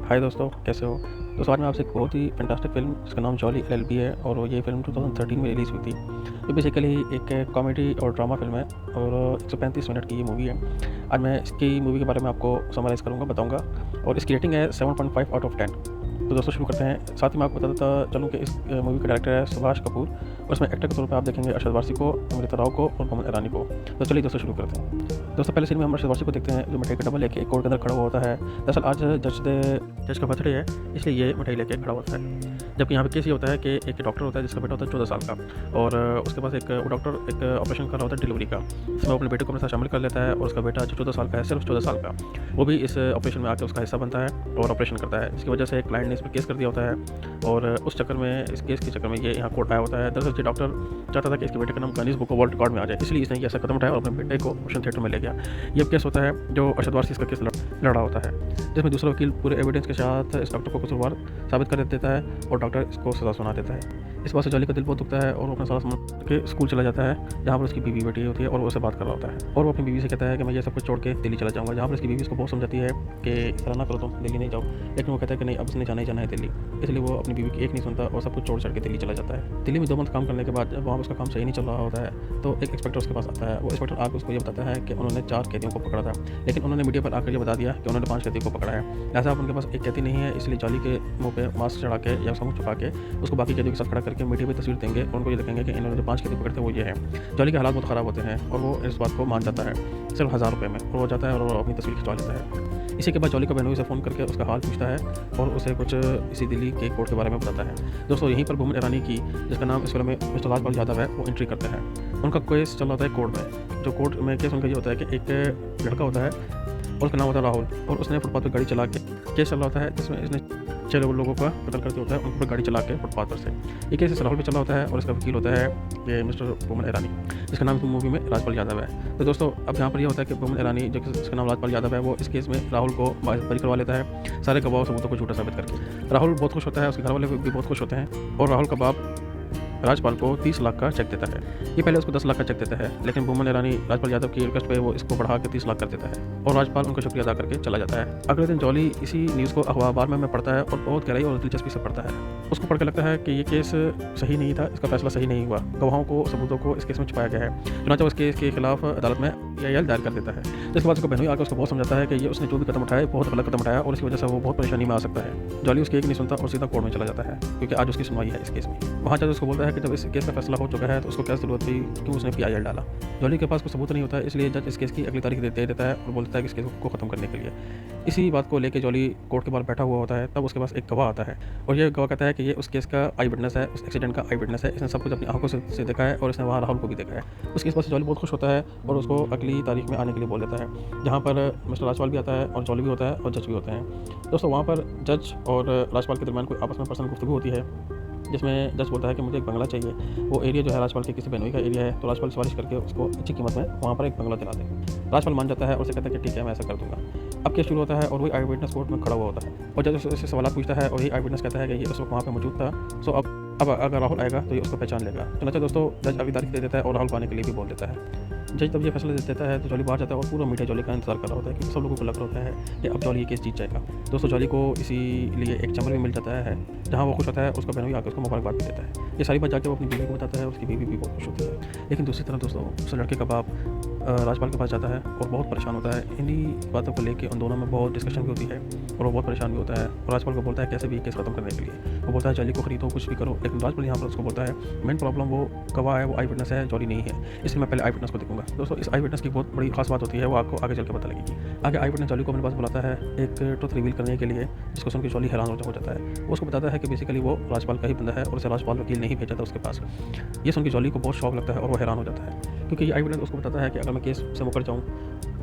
हाय दोस्तों, कैसे हो। दोस्तों आज मैं आपसे एक बहुत ही फैंटास्टिक फ़िल्म जिसका नाम जॉली एलएलबी है और ये फ़िल्म 2013 में रिलीज़ हुई थी। ये बेसिकली एक कॉमेडी और ड्रामा फ़िल्म है और 135 मिनट की ये मूवी है। आज मैं इसकी मूवी के बारे में आपको समराइज़ करूँगा, बताऊँगा और इसकी रेटिंग है 7.5 आउट ऑफ 10। तो दोस्तों शुरू करते हैं। साथ ही मैं आपको बताता चलूँ कि इस मूवी का डायरेक्टर है सुभाष कपूर और इसमें एक्टर के तौर पे आप देखेंगे अरशद वारसी को, अमृता राव को और मोहम्मद ईरानी को। तो चलिए दोस्तों शुरू करते हैं। दोस्तों पहले सीन में हम अरशद वारसी को देखते हैं जो मिठाई का डब्बा लेके एक कोर्ट के अंदर खड़ा हुआ होता है। दरअसल आज जज का बर्थडे है, इसलिए ये मिठाई लेके खड़ा होता है। जबकि यहाँ पे केस ये होता है कि एक डॉक्टर होता है जिसका बेटा होता है 14 साल का और उसके पास वो डॉक्टर एक ऑपरेशन कर रहा होता है डिलीवरी का। इसमें वो अपने बेटे को अपने साथ शामिल कर लेता है और उसका बेटा जो 14 साल का है, सिर्फ 14 साल का, वो भी इस ऑपरेशन में आकर उसका हिस्सा बनता है और ऑपरेशन करता है। इसकी वजह से क्लाइंट ने इस पर केस कर दिया होता है और उस चक्कर में, इस केस के चक्कर में ये यहाँ कोर्ट आया होता है। दरअसल ये डॉक्टर चाहता था कि इसके बेटे का नाम Guinness book of world record में आ जाए, इसलिए इसने ये ऐसा कदम उठाया और अपने बेटे को ऑपरेशन थिएटर में ले गया। ये केस होता है जो अरशद वारसी इसका केस लड़ा होता है, जिसमें दूसरा वकील पूरे एविडेंस के साथ इस डॉक्टर को कसूरवार साबित कर देता है और डॉक्टर इसको सज़ा सुना देता है। इस बात से जॉली का दिल बहुत दुखता है और वो अपना सारा सामान के स्कूल चला जाता है जहाँ पर उसकी बीवी बैठी होती है और वो उससे बात कर रहा होता है और वो अपनी बीवी से कहता है कि मैं ये सब कुछ छोड़ के दिल्ली चला जाऊँगा। जहाँ पर उसकी बीवी उसको बहुत समझाती है कि इस तरह ना करो, तुम दिल्ली नहीं जाओ, लेकिन वो कहता है कि नहीं, अब उसने जाना ही जाना है दिल्ली। इसलिए वो अपनी बीवी की एक नहीं सुनता और सब कुछ छोड़ छाड़ के दिल्ली चला जाता है। दिल्ली में 2 मंथ काम करने के बाद जब वहाँ उसका काम सही नहीं चल रहा होता है तो एक इंस्पेक्टर उसके पास आता है। वो इंस्पेक्टर आकर उसको ये बताता है कि उन्होंने 4 कैदियों को पकड़ा था, लेकिन उन्होंने मीडिया पर आकर ये बता दिया कि उन्होंने 5 कैदियों को पकड़ा है। ऐसा अब उनके पास एक कैदी नहीं है, इसलिए जॉली के मुँह पे मास्क चढ़ा के या उसका मुँह छुपा के उसको बाकी कैदियों के साथ खड़ा करके मीडिया पर तस्वीर देंगे और उनको ये दिखाएंगे कि इन्होंने जो 5 कैदी पकड़ते हैं वो ये है। जॉली के हालात बहुत ख़राब होते हैं और वो इस बात को मान जाता है सिर्फ 1000 रुपये में, और वो जाता है और अपनी तस्वीर खिंचवा लेता है। इसी के बाद जॉली का बहनोई से फ़ोन करके उसका हाल पूछता है और उसे कुछ इसी दिल्ली के कोर्ट के बारे में बताता है। दोस्तों यहीं पर मोहम्मद ईरानी की, जिसका नाम इस फिल्म में मिस्टर राजपाल यादव है, वो एंट्री करते हैं। उनका केस चल रहा होता है कोर्ट में। जो कोर्ट में केस उनका ये होता है कि एक लड़का होता है और उसका नाम होता है राहुल और उसने फुटपाथ पर गाड़ी चला के, केस चल रहा होता है जिसमें इसने 6 लोगों का कत्ल करते होता है उन पर गाड़ी चला के फुटपाथ पर से। ये केस राहुल पे चला होता है और इसका वकील होता है ये मिस्टर मोहम्मद ईरानी, जिसका नाम इस मूवी में राजपाल यादव है। तो दोस्तों अब यहाँ पर ये होता है कि मोहम्मद ईरानी, जो जिसका नाम राजपाल यादव है, वो इस केस में राहुल को बरी करवा लेता है सारे गवाह सबूतों को झूठा साबित करके। राहुल बहुत खुश होता है, उसके घर वाले भी बहुत खुश होते हैं और राहुल का बाप राजपाल को 30 लाख का चेक देता है। ये पहले उसको 10 लाख का चेक देता है, लेकिन मोहम्मद ईरानी राजपाल यादव की रिक्वेस्ट पे वो इसको बढ़ा के 30 लाख कर देता है और राजपाल उनका शुक्रिया अदा करके चला जाता है। अगले दिन जॉली इसी न्यूज़ को अखबार में पढ़ता है और बहुत गहराई और दिलचस्पी से पढ़ता है। उसको पढ़ के लगता है कि ये केस सही नहीं था, इसका फैसला सही नहीं हुआ, गवाहों को, सबूतों को इस केस में छुपाया गया है। चुनाचा उस केस के खिलाफ अदालत में EIL दायर कर देता है, जिसके बाद उसको बहनोई आकर उसको बहुत समझाता है कि ये उसने जो भी कदम उठाया बहुत गलत कदम उठाया और इसकी वजह से वो बहुत परेशानी में आ सकता है। जॉली उसकी एक नहीं सुनता और सीधा कोर्ट में चला जाता है क्योंकि आज उसकी सुनवाई है इस केस में। वहाँ जज उसको बोलता है कि जब इस केस का फैसला हो चुका है तो उसको क्या ज़रूरत थी, क्यों उसने EIL डाला। जॉली के पास कोई सबूत नहीं होता है, इसलिए जज इस केस की अगली तारीख दे देता है और बोलता है कि इस केस को ख़त्म करने के लिए। इसी बात को लेकर जॉली कोर्ट के बाहर बैठा हुआ होता है, तब उसके पास एक गवाह आता है और ये गवाह कहता है कि ये उस केस का आई विटनेस है, उस एक्सीडेंट का आई विटनेस है, इसने सब कुछ अपनी आंखों से देखा है और इसने वहाँ राहुल को भी देखा है। उसके इस बात से जॉली बहुत खुश होता है और उसको अगली तारीख में आने के लिए बोल देता है, जहाँ पर मिस्टर राजपाल भी आता है और जॉली भी होता है और जज भी होते हैं। दोस्तों वहाँ पर जज और राजपाल के दरमियान कोई आपस में पर्सनल गुफ्तगू होती है, जिसमें जज बोलता है कि मुझे एक बंगला चाहिए। वो एरिया जो है राजपाल के किसी बहनोई का एरिया है, तो राजपाल सिफारिश करके उसको अच्छी कीमत में वहाँ पर एक बंगला दिला दे। राजपाल मान जाता है और उसे कहता है कि ठीक है, मैं ऐसा कर दूँगा। अब केस शुरू होता है और वही आई विटनेस कोर्ट में खड़ा हुआ होता है और जज उससे सवाल पूछता है और यही आई विटनेस कहता है कि ये उस वक्त वहाँ पर मौजूद था। सो अब अगर राहुल आएगा तो ये उसको पहचान लेगा। तो अच्छा दोस्तों, जज अभी तारीख दे देता है और राहुल को आने के लिए भी बोल देता है। जज तब ये फैसला दे देता है तो जॉली बाहर जाता है और पूरा मीडिया जॉली का इंतजार कर रहा होता है कि सब लोगों को लग रहा होता है कि अब जॉली ये केस जीत जाएगा। दोस्तों जॉली को इसीलिए एक चैम्बर भी मिल जाता है जहाँ वो खुश होता है, उसका बहनोई आकर उसको मुबारकबाद भी देता है। ये सारी बात जाकर वो अपनी बीवी को बताता है और उसकी बीवी भी बहुत खुश होती है। लेकिन दूसरी तरफ दोस्तों उस लड़के का बाप राजपाल के पास जाता है और बहुत परेशान होता है। इन्हीं बातों को लेकर उन दोनों में बहुत डिस्कशन भी होती है और वो बहुत परेशान भी होता है और राजपाल को बोलता है कैसे भी केस खत्म करने के लिए। वो बोलता है जॉली को खरीदो, कुछ भी करो, लेकिन राजपाल यहाँ पर उसको बोलता है मेन प्रॉब्लम वो गवाह है, वो आई विटनेस है, जॉली नहीं है, इसलिए मैं पहले आई विटनेस को देखूंगा। दोस्तों इस आई विटनेस की बहुत बड़ी खास बात होती है, वो आपको आगे चल के पता लगेगी। आगे आई विटनेस जॉली को अपने पास बुलाता है एक ट्रुथ रिवील करने के लिए, जिसको सुन के जॉली हैरान हो जाता है। वो उसको बताता है कि बेसिकली वो राजपाल का ही बंदा है और उसे राजपाल वकील नहीं भेजा था उसके पास। ये सुन के जॉली को बहुत शौक लगता है और वो हैरान हो जाता है क्योंकि ये आई विटनेस उसको बताता है कि अगर मैं केस से मुकर जाऊँ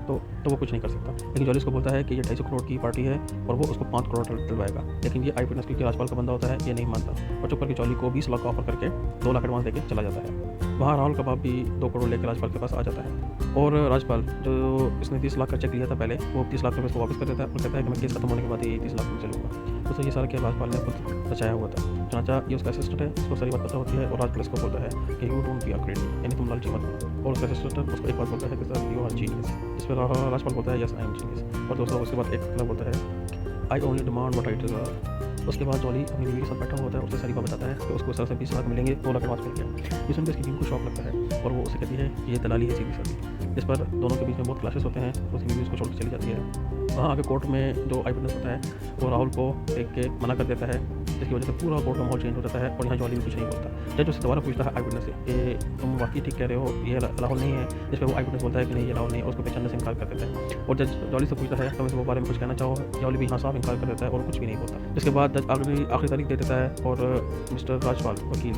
तो वो कुछ नहीं कर सकता। लेकिन जॉली उसको बोलता है कि ये 250 करोड़ की पार्टी है और वो उसको 5 करोड़ दिलवाएगा। लेकिन ये आई विटनेस क्योंकि राजपाल का बंदा होता है ये नहीं मानता और चुप करके जॉली को 20 लाख का ऑफर करके 2 लाख एडवांस देके चला जाता है। वहाँ राहुल का बाप भी 2 करोड़ लेकर राजपाल के पास आ जाता है और राजपाल जो इसने 30 लाख का चेक लिया था पहले, वो 30 लाख रुपये उसको वापस कर देता है और कहता है कि मैं केस खत्म होने के बाद ही 30 लाख में चलूँगा। तो ये सारा क्या राजपाल ने खुद बचाया हुआ था। चनाचा ये उसका असिस्टेंट है, उसको सारी बात पता होती है और राजपाल इसको बोलता है कि you don't be a great, यानी तुम लालची मत हो। और उसका असिस्टेंट उसको एक बात बोलता है कि सर यू आर जीनियस, जिस पर राजपाल बोलता है यस आई एम जीनियस। और दोस्तों उसके बाद एक बोलता है I only demand what I deserve. उसके बाद जॉली अपनी बीवी के साथ बैठा होता है, उससे सारी बात बताता है कि उसको 10 से 20 लाख मिलेंगे, 2 लाख एडवांस मिल गया। ये सुनकर उसकी बीवी को शौक लगता है और वो उसे कहती है कि ये दलाली है सीधी सादी। इस पर दोनों के बीच में बहुत क्लैशेस होते हैं, उसकी बीवी उसको छोड़ के चली जाती है। वहाँ आगे कोर्ट में जो आई विटनेस होता है वो राहुल को देख के मना कर देता है, जिसकी वजह से पूरा कोर्ट का माहौल चेंज हो जाता है और यहाँ जॉली भी कुछ नहीं बोलता। जज उससे दोबारा पूछता है आई विटनेस से कि तुम वाकई ठीक कह रहे हो, ये राहुल नहीं है। जिस पर वो आई विटनेस बोलता है कि नहीं ये राहुल नहीं है, और उसको पहचानने से इनकार कर देता है। और जज जॉली से पूछता है तुम इस बारे में कुछ कहना चाहो, जॉली भी हाँ साफ इनकार कर देता है और कुछ भी नहीं बोलता। जिसके बाद जज आखिरी तारीख दे देता है और मिस्टर राजपाल वकील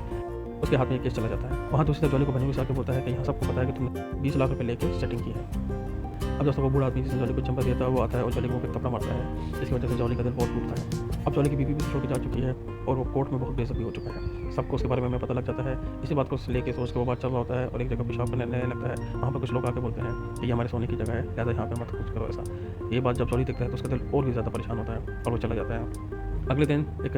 उसके हाथ में केस चला जाता है। वहाँ दूसरी तरफ जॉली को बने हुए बोलता है कि यहाँ सबको पता है कि तुमने 20 लाख रुपये लेकर सेटिंग की है। अब दोस्तों वो बूढ़ा आदमी जिसने जॉली को चंपा दिया था वो आता है और जॉली को थप्पड़ मारता है, जिसकी वजह से जॉली का दिल बहुत टूटता है। अब जॉली की बीवी भी छोड़ के जा चुकी है और वो कोर्ट में बहुत बेइज्जती हो चुका है। सबको उसके बारे में पता लग जाता है। इसी बात को लेके सोच के वो बात चल रहा होता है और एक जगह पेशाब करने लगता है। वहाँ पर कुछ लोग आके बोलते हैं कि ये हमारे सोने की जगह है, लिहाजा यहाँ पे मत कुछ करो ऐसा। ये बात जब जॉली देखता है तो उसका दिल और भी ज़्यादा परेशान होता है और वो चला जाता है। अगले दिन एक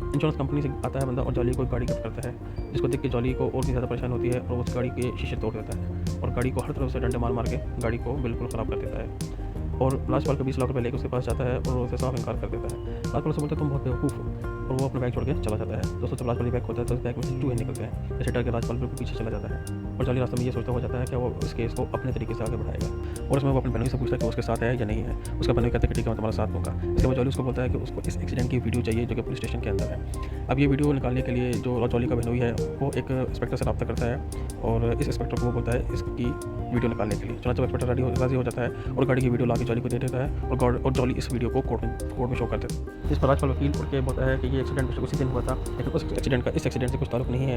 इंश्योरेंस कंपनी से आता है बंदा और जॉली को गाड़ी गिफ्ट करता है, जिसको देख के जॉली को और भी ज़्यादा परेशान होती है और उस गाड़ी के शीशे तोड़ देता है और गाड़ी को हर तरफ से डंडे मार मार के गाड़ी को बिल्कुल ख़राब कर देता है। और राजपाल को 20 लाख रुपये लेकर उसके पास जाता है और उसे साफ इनकार कर देता है। राजपाल से बोलता है तुम बहुत बेवकूफ़ हो और वो अपना बैग छोड़ के चला जाता है। दोस्तों जब राजपाल बैग होता है तो उस बैग में से चूहे निकलते हैं, जैसे डर के राजपाल बिल्कुल पीछे चला जाता है और जॉली रास्ते में ये सोचता हो जाता है कि वो इस केस को अपने तरीके से आगे बढ़ाएगा। और उसमें वो अपने बहनोई से पूछता है कि उसके साथ है या नहीं है। उसका बहनोई कहता है कि ठीक है मैं तुम्हारा साथ दूंगा। इसके बाद जॉली उसको बोलता है कि उसको इस एक्सीडेंट की वीडियो चाहिए जो कि पुलिस स्टेशन के अंदर है। अब ये वीडियो निकालने के लिए जो जॉली का बहनोई है वो एक इंस्पेक्टर से रब्ता करता है और इस इंस्पेक्टर को वो बोलता है इसकी वीडियो निकालने के लिए। चुनाव इंस्पेक्टर राजी हो जाता है और गाड़ी की वीडियो ला के जॉली को दे देता है और जॉली इस वीडियो को कोर्ट में शो कर देता है। इस पर राजपाल वकील उठ के बोलता है कि ये एक्सीडेंट उसी दिन हुआ था, लेकिन उस एक्सीडेंट का इस एक्सीडेंट से कुछ ताल्लुक नहीं है,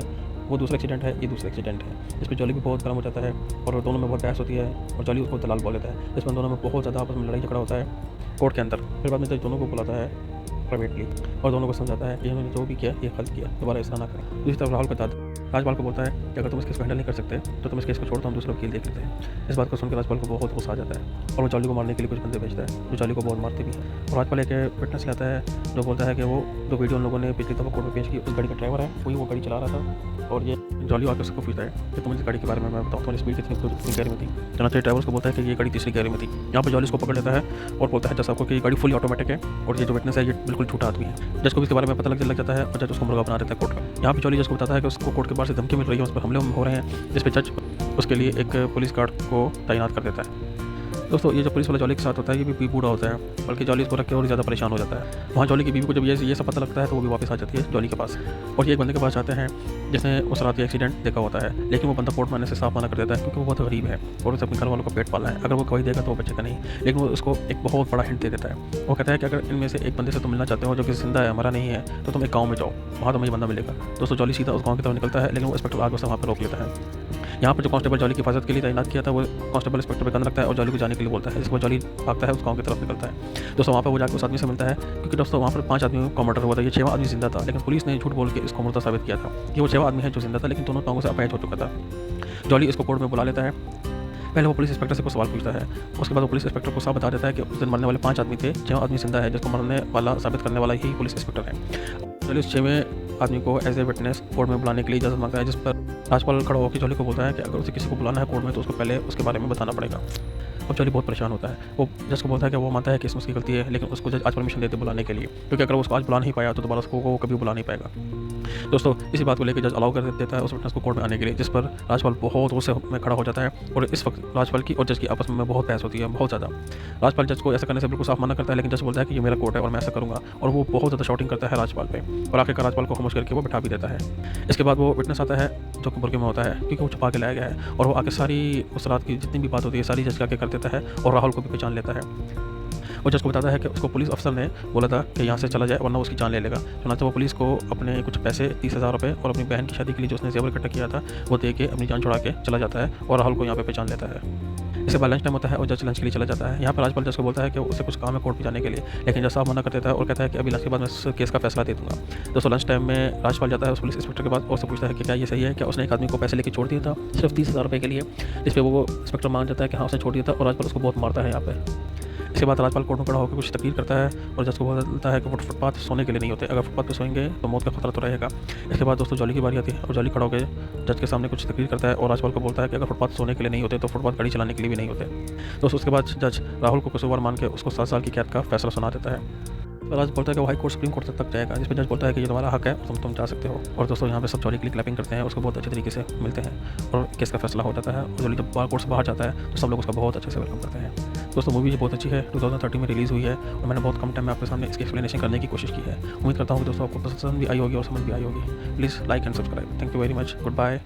वो दूसरा एक्सीडेंट है, ये दूसरा एक्सीडेंट है। इस पर जॉली भी बहुत गर्म हो जाता है और दोनों में बहुत बहस होती है और जॉली उसको दलाल बोल देता है। इसमें दोनों में बहुत ज़्यादा आपस में लड़ाई झगड़ा होता है कोर्ट के अंदर। फिर बाद में जज दोनों को बुलाता है प्राइवेटली और दोनों को समझाता है कि इन्होंने जो भी किया ये गलत किया, दोबारा ऐसा ना करें। दूसरी तरफ राहुल का राजपाल को बोलता है कि अगर तुम इस केस को हैंडल नहीं कर सकते तो तुम इस केस को छोड़ दो, हम दूसरा वकील देख लेते हैं। इस बात को सुनकर राजपाल को बहुत गुस्सा आ जाता है और वो जॉली को मारने के लिए कुछ बंदे भेजता है जो जॉली को बहुत मारते भी हैं। और राजपाल एक विटनेस लाता है जो बोलता है कि वो जो वीडियो उन लोगों ने पिछली दफा कोर्ट में पेश की उस गाड़ी का ड्राइवर है, वही वो गाड़ी चला रहा था। और ये जॉली आकर उसको पूछता है कि तुम इस गाड़ी के बारे में मैं बताऊँ तुम्हारी स्पीड कितनी गहरी में थी। चनाचे ड्राइवर को बोलता है कि ये गाड़ी तीसरी गहरी में थी। यहाँ पर जॉली उसको पकड़ लेता है और बोलता है जज साहब को कि ये गाड़ी फुली ऑटोमेटिक है और ये जो विटनेस है ये बिल्कुल झूठा आदमी है। जज को इसके बारे में पता लग जाता है और जज उसको मुर्गा बना देता है कोर्ट में। यहाँ पर जॉली जज को बताता है कि उसको कोर्ट के बाहर से धमकी मिल रही है, उस पर हमले हो रहे हैं, जिस पर जज उसके लिए एक पुलिस गार्ड को तैनात कर देता है। दोस्तों ये जो पुलिस वाला जॉली के साथ होता है ये भी बूढ़ा होता है, बल्कि जॉली इसको रख के और ज़्यादा परेशान हो जाता है। वहाँ जॉली की बीवी को जब ये सब पता लगता है तो वो भी वापस आ जाती है जॉली के पास और ये एक बंदे के पास जाते हैं जिसने उस रात एक्सीडेंट देखा होता है, लेकिन वो बंदा कोर्ट में आने से साफ मना कर देता है क्योंकि वो बहुत गरीब है और उसे अपने घर वालों को पेट पालना है। अगर वो कोई देगा तो वो बचेगा नहीं, लेकिन वो उसको एक बहुत बड़ा हिंट दे देता है। वो कहता है कि अगर इनमें से एक बंदे से तुम मिलना चाहते हो जो कि जिंदा है, हमारा नहीं है, तो तुम एक गाँव में जाओ, वहाँ तुम्हें बंदा मिलेगा। दोस्तों जॉली सीधा उस गाँव की तरफ निकलता है, लेकिन वो इंस्पेक्टर आगे उसे वहाँ पर रोक लेता है। यहाँ पर जो कांस्टेबल जॉली की हिफाजत के लिए तैनात किया था वो कांस्टेबल इंस्पेक्टर पे गन रखता है और जॉली को जाने के लिए बोलता है, जिसको जॉली भागता है उस गाँव की तरफ निकलता है। दोस्तों वहाँ पर वो जाकर उस आदमी से मिलता है क्योंकि दोस्तों वहाँ पर 5 आदमियों का मर्डर हुआ था, ये 6वां आदमी जिंदा था, लेकिन पुलिस ने झूठ बोल के इसको मुर्दा साबित किया था कि वो 6वां आदमी है जो जिंदा था, लेकिन दोनों टांगों से अपाहिज हो चुका था। जॉली इसको कोर्ट में बुला लेता है। पहले वो पुलिस इंस्पेक्टर से कुछ सवाल पूछता है, उसके बाद वो पुलिस इंस्पेक्टर को साफ बता देता है कि उस दिन मरने वाले 5 आदमी थे, 6वां आदमी जिंदा है, जिसको मरने वाला साबित करने वाला ही पुलिस इंस्पेक्टर है। जॉली उस 6वें आदमी को एज ए विटनेस कोर्ट में बुलाने के लिए इजाज़त मांगता है, जिस पर राजपाल खड़ा होकर जॉली को बोलता है कि अगर उसे किसी को बुलाना है कोर्ट में तो उसको पहले उसके बारे में बताना पड़ेगा। अब जॉली बहुत परेशान होता है। वो जज को बोलता है कि वो मानता है कि इसमें उसकी गलती है, लेकिन उसको जज आज परमिशन देते बुलाने के लिए, क्योंकि अगर वो उसको आज बुला नहीं पाया तो दोबारा उसको वो कभी बुला नहीं पाएगा। दोस्तों इसी बात को लेकर जज अलाउ कर देता है उस विटनेस को कोर्ट में आने के लिए, जिस पर राजपाल बहुत गुस्से में खड़ा हो जाता है और इस वक्त राजपाल की और जज की आपस में बहुत बहस होती है, बहुत ज़्यादा। राजपाल जज को ऐसा करने से बिल्कुल साफ मना करता है, लेकिन जज बोलता है कि ये मेरा कोर्ट है और मैं ऐसा करूँगा, और वो बहुत ज़्यादा शॉटिंग करता है राजपाल पे और आखिरकार राजपाल को खामोश करके वो बिठा भी देता है। इसके बाद वो विटनेस आता है जो कि बुर्के में होता है क्योंकि वो छुपा के लाया गया है, और वो आके सारी उस रात की जितनी भी बात होती है सारी जज के आके कर देता है और राहुल को भी पहचान लेता है। वो जज को बताता है कि उसको पुलिस अफसर ने बोला था कि यहाँ से चला जाए वरना उसकी जान ले लेगा। चुनाचा वो पुलिस को अपने कुछ पैसे 30,000 रुपये और अपनी बहन की शादी के लिए जो उसने जेवर इकट्ठा किया था वो दे के अपनी जान छुड़ा के चला जाता है और राहुल को यहाँ पे पहचान लेता है। इसके बाद लंच टाइम होता है और जज लंच के लिए चला जाता है। यहाँ पर राजपाल जज को बोलता है कि उसे कुछ काम है कोर्ट में जाने के लिए, लेकिन जज साहब मना कर देता है और कहता है कि अभी लंच के बाद मैं इस केस का फैसला दे दूँगा। दोस्तों लंच टाइम में राजपाल जाता है उस पुलिस इंस्पेक्टर के पास और उससे पूछता है कि क्या ये सही है, क्या उसने एक आदमी को पैसे लेके छोड़ दिया था सिर्फ 30,000 रुपये के लिए, जिस पर वो इंस्पेक्टर मान जाता है कि हाँ उसने छोड़ दिया था और राजपाल उसको बहुत मारता है यहाँ पर। इसके बाद राजपाल कोर्ट में खड़ा होकर कुछ तकरीर करता है और जज को बोलता है कि फुटपाथ सोने के लिए नहीं होते, अगर फुटपाथ पर सोएंगे तो मौत का खतरा तो रहेगा। इसके बाद दोस्तों जॉली की बारी आती है और जॉली खड़ा होकर जज के सामने कुछ तकरीर करता है और राजपाल को बोलता है कि अगर फुटपाथ सोने के लिए नहीं होते तो फुटपाथ गाड़ी चलाने के लिए भी नहीं होते। दोस्तों उसके बाद जज राहुल को कसूरवार मान के उसको 7 साल की कैद का फैसला सुना देता है। तो राज बोलता है कि वो हाई कोर्ट सुप्रीम कोर्ट तक जाएगा, जिस पर जज बोलता है कि ये तुम्हारा हक है और तुम जा सकते हो। और दोस्तों यहाँ पे सब जॉली के लिए क्लैपिंग करते हैं, उसको बहुत अच्छे तरीके से मिलते हैं और केस का फैसला हो जाता है। और जॉली जब बार कोर्ट से बाहर जाता है तो सब लोग उसका बहुत अच्छे से वेलकम करते हैं। दोस्तों मूवी बहुत अच्छी है, 2013 में रिलीज़ हुई है और मैंने बहुत कम टाइम में आपके सामने इसकी एक्सप्लेनेशन करने की कोशिश की है। उम्मीद करता हूँ कि दोस्तों आपको पसंद भी आई होगी और समझ भी आई होगी। Please like and subscribe. Thank you very much. Good bye.